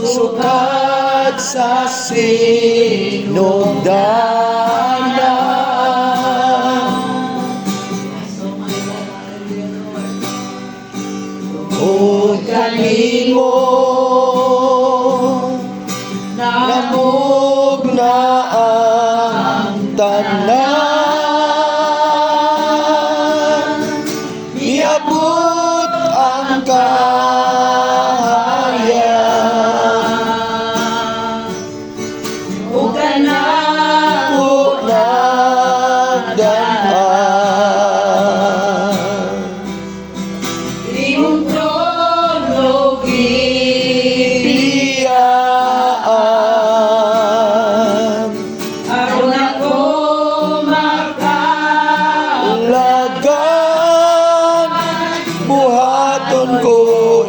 sukat sa sinugdanan. O galing mo, namog na ang tanan, iabot ang kahaya. O kanako nagdaan, imong trono biyaan, aron ako lagan, buhaton ko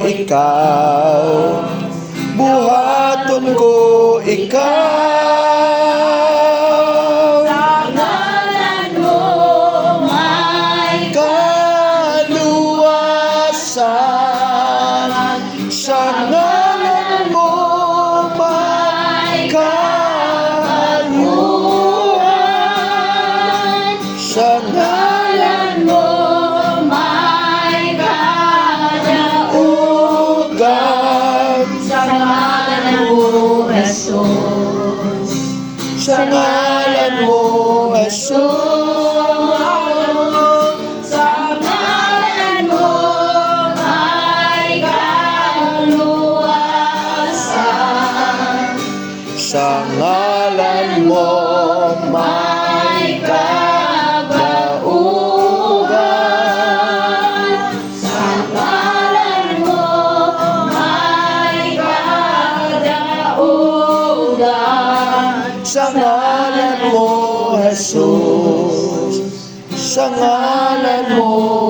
ikaw, buhaton ko ikaw. ngalan mo may Kaluwasan, sa ngalan mo may kaluwasan, sa ngalan mo may ugan, sa ngalan mo Jesus, sa ngalan mo Jesus, sa ngalan mo may kaluwasan, sa ngalan mo may kagaugan, sa ngalan mo may kadaugan, sa ngalan mo Jesus, sa ngalan mo